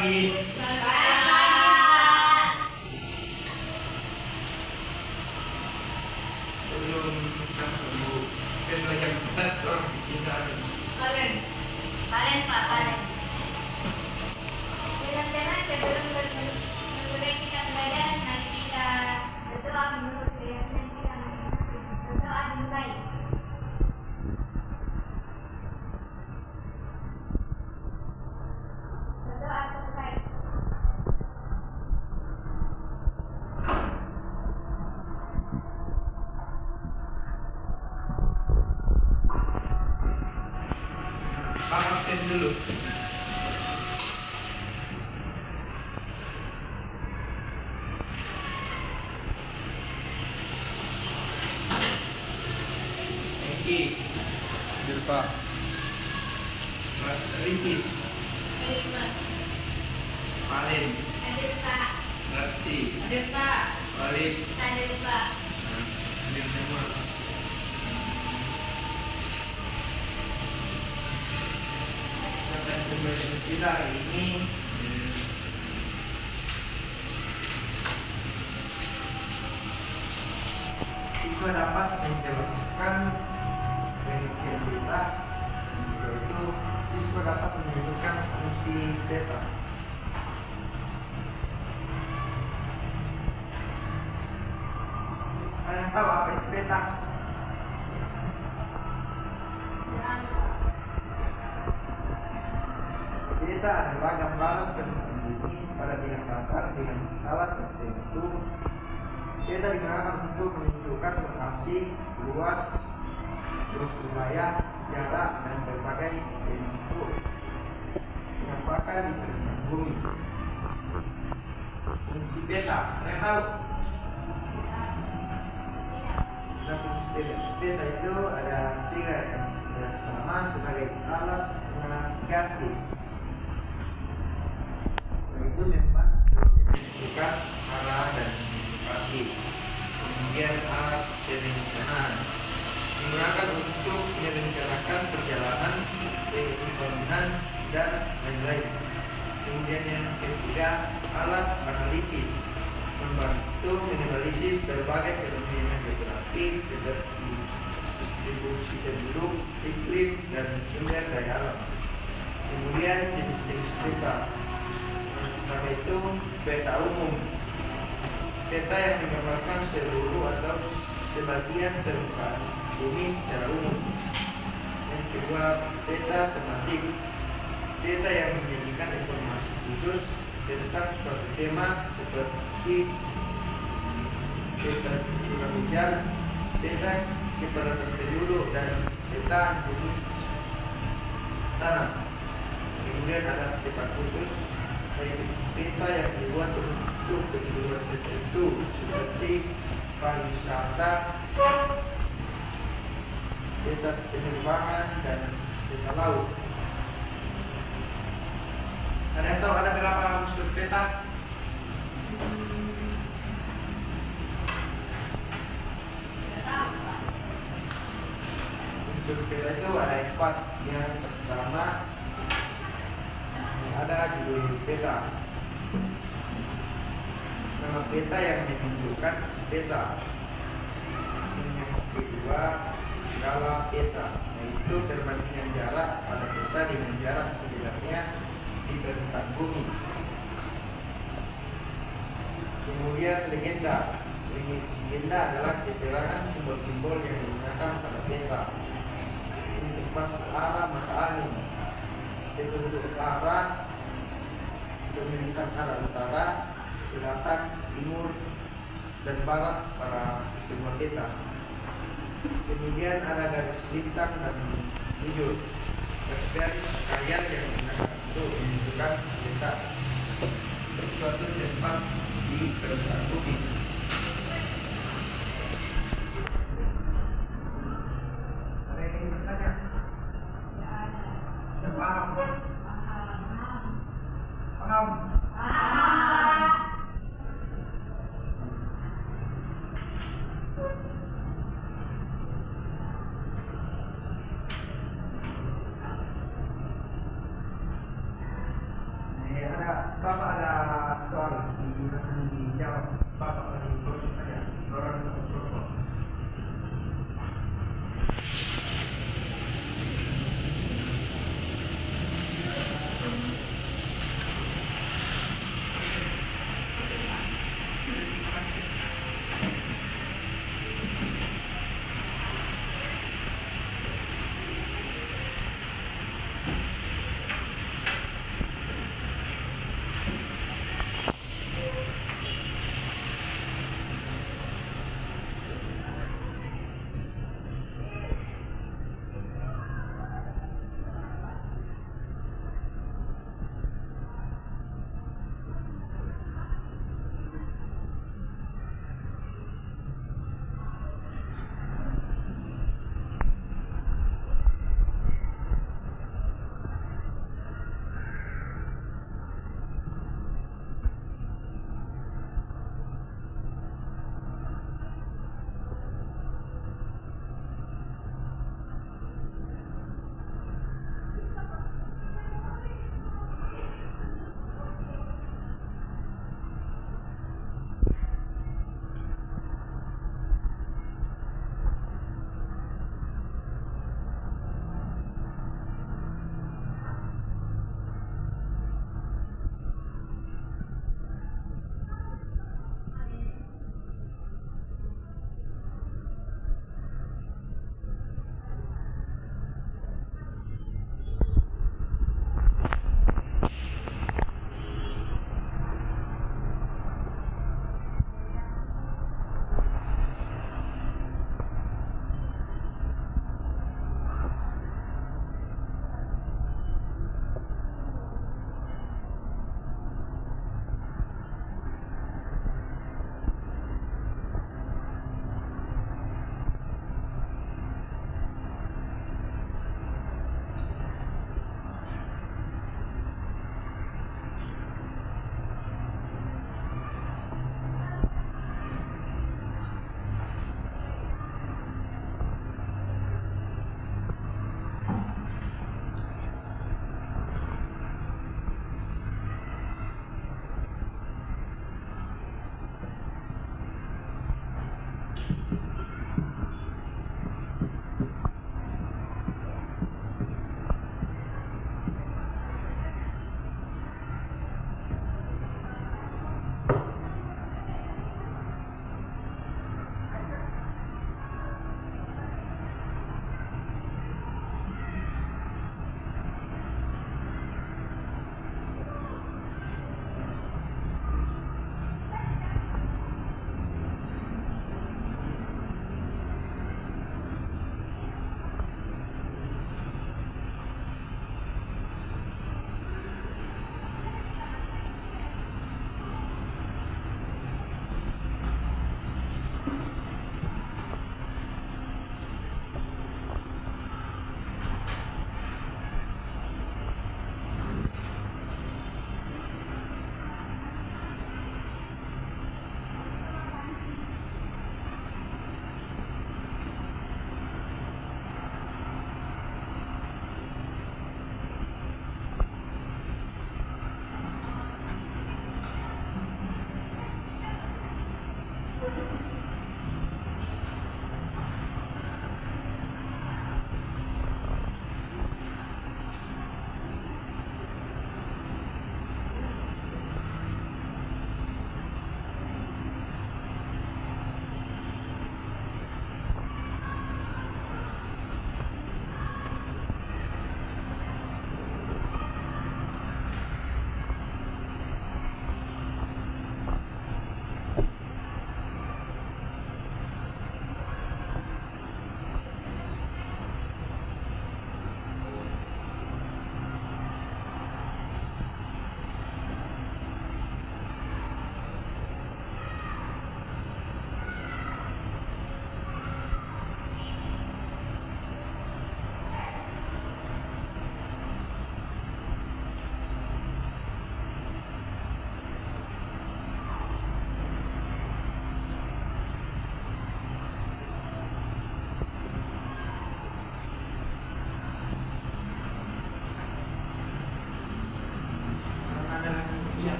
pagi. Sebelum kita sembuh, kita yang berat orang kita. Palen Pak, palen. Jangan-jangan sebelum memperbaiki keadaan, mari kita berdoa menurut keyakinan kita masing-masing. Berdoa dimulai. Berdoa selesai. Absen dulu. Eki, Pak. Mas Ricis, Baik Mas. Palen, Hadir Pak. Rasti, Hadir Pak. Balik. Hadir Pak. Hadir semua. Akan kembali kita hari ini. Siswa dapat menjelaskan penelitian kita, yaitu siswa dapat menentukan fungsi beta. Kalian tahu apa itu beta? Beta adalah gambaran permukaan bumi pada bidang datar dengan skala tertentu. Beta digunakan untuk menentukan lokasi, luas, terus wilayah, jarak, dan berbagai bentuk penampakan di permukaan bumi. Fungsi beta, kalian tahu? Nah, fungsi beta itu ada 3 ya. Yang pertama sebagai alat navigasi, yaitu membantu menentukan arah dan lokasi. Kemudian alat perencanaan digunakan untuk merencanakan perjalanan, pembangunan, dan lain-lain. Kemudian yang ketiga, alat analisis membantu menganalisis berbagai fenomena geografi seperti distribusi penduduk, iklim, dan sumber daya alam. Kemudian jenis-jenis beta. Pertama itu beta umum. Beta yang menggambarkan seluruh atau sebagian permukaan bumi secara umum. Yang kedua, beta tematik. Beta yang menyajikan informasi khusus tentang suatu tema seperti beta curah hujan, beta kepadatan penduduk, dan beta jenis tanah. Kemudian ada beta khusus, yaitu beta yang dibuat untuk kebutuhan tertentu seperti pariwisata, beta penerbangan, dan beta laut. Ada yang tahu ada berapa unsur beta? Unsur beta itu ada 4. Yang pertama ada judul beta. Nama beta yang menunjukkan beta. Yang kedua skala beta, yaitu perbandingan jarak pada beta dengan jarak sebenarnya di permukaan bumi. Kemudian legenda. Legenda adalah keterangan simbol-simbol yang digunakan pada beta. Tempat arah mata angin, petunjuk arah, menunjukkan arah utara, selatan, timur, dan barat pada semua beta. Kemudian ada garis lintang dan bujur, garis kalian yang digunakan untuk menunjukkan beta suatu tempat di permukaan bumi. Ada yang ingin bertanya? Sudah paham? Paham? Ada akan dijawab Bapak dari proses saja. Orang untuk proses.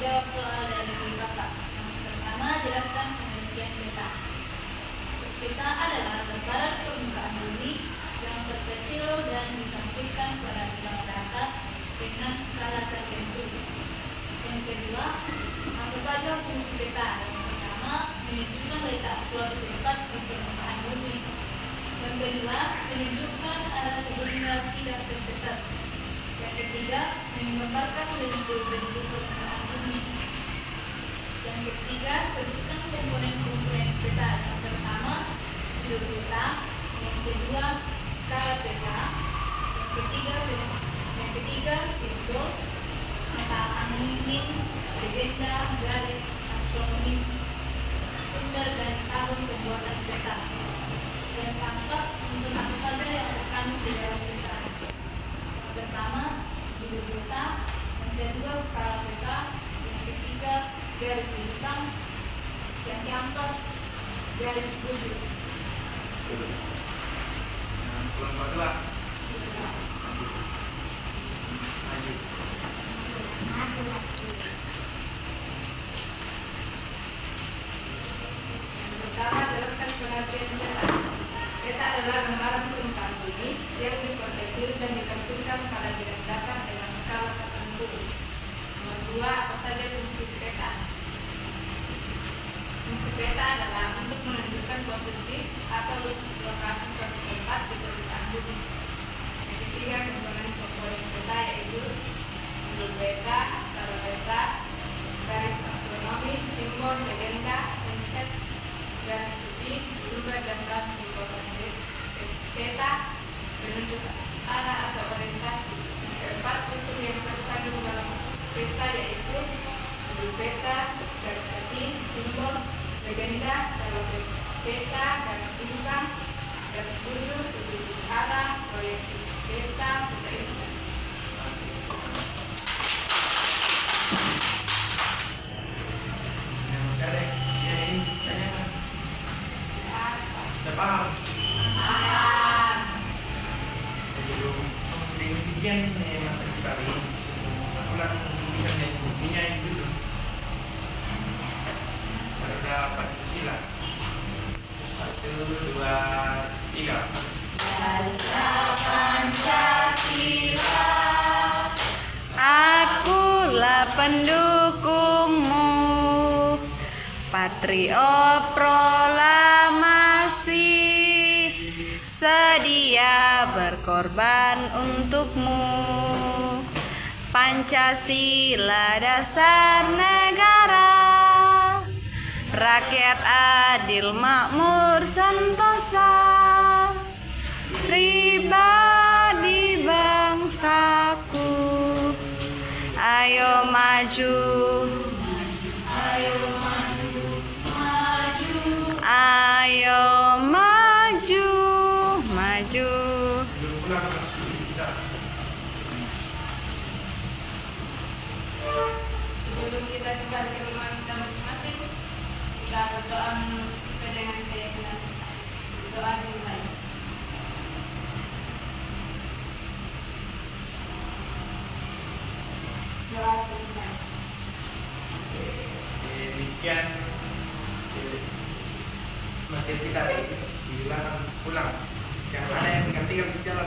menjawab soal dari Bapak. Yang pertama, jelaskan pengertian peta. Peta adalah gambaran permukaan bumi yang terkecil dan ditampilkan pada bidang datar dengan skala tertentu. Yang kedua, apa saja fungsi peta? Yang pertama, menunjukkan letak suatu tempat di permukaan bumi. Yang kedua, menunjukkan arah sehingga tidak tersesat. Yang ketiga, menggambarkan bentuk-bentuk permukaan bumi. Yang ketiga, sebutkan komponen-komponen peta. Yang pertama, sudut peta. Yang kedua, skala peta. Yang ketiga, simbol, peta angin, legenda, garis astronomis, sumber dan tahun pembuatan peta. Yang keempat, unsur apa saja yang terkandung di dalam peta. Yang pertama, sudut peta. Yang kedua, skala peta. Yang ketiga, garis bintang. Yang keempat, garis bujur. Kelompok 2. Lanjut. Pertama, jelaskan pengertian peta. Peta adalah gambaran permukaan bumi yang diperkecil dan ditampilkan pada bidang datar dengan skala tertentu. Nomor 2, apa saja fungsi peta? Fungsi peta adalah untuk menunjukkan posisi atau lokasi suatu tempat di permukaan bumi. Yang ketiga, komponen peta yaitu sudut peta, skala peta, garis astronomis, simbol, legenda, inset, garis titik, sumber dan tahun pembuatan peta, penunjuk arah atau orientasi. Yang keempat, unsur yang terkandung dalam peta yaitu sudut peta, garis titik, simbol, legenda, skala peta, garis bintang, garis bujur, penunjuk arah, proyeksi peta, peta inset. Paham? Paham. Demikian materi sekali. Akulah bisa menyebutnya itu. Terdapat sila. 1, 2, 3. Pancasila. Akulah pendukungmu, Patriot Proklamasi, sedia berkorban untukmu. Pancasila dasar negara, rakyat adil makmur sentosa, pribadi bangsaku. Ayo maju, Ayo maju, maju. ayo maju, maju. Pulang ke kita. Sebelum kita kembali ke rumah kita masing-masing, kita berdoa sesuai dengan keyakinan. Doa dimulai. Doa selesai. Demikian materi kita. Silakan pulang. Yang mana yang tinggal di jalan.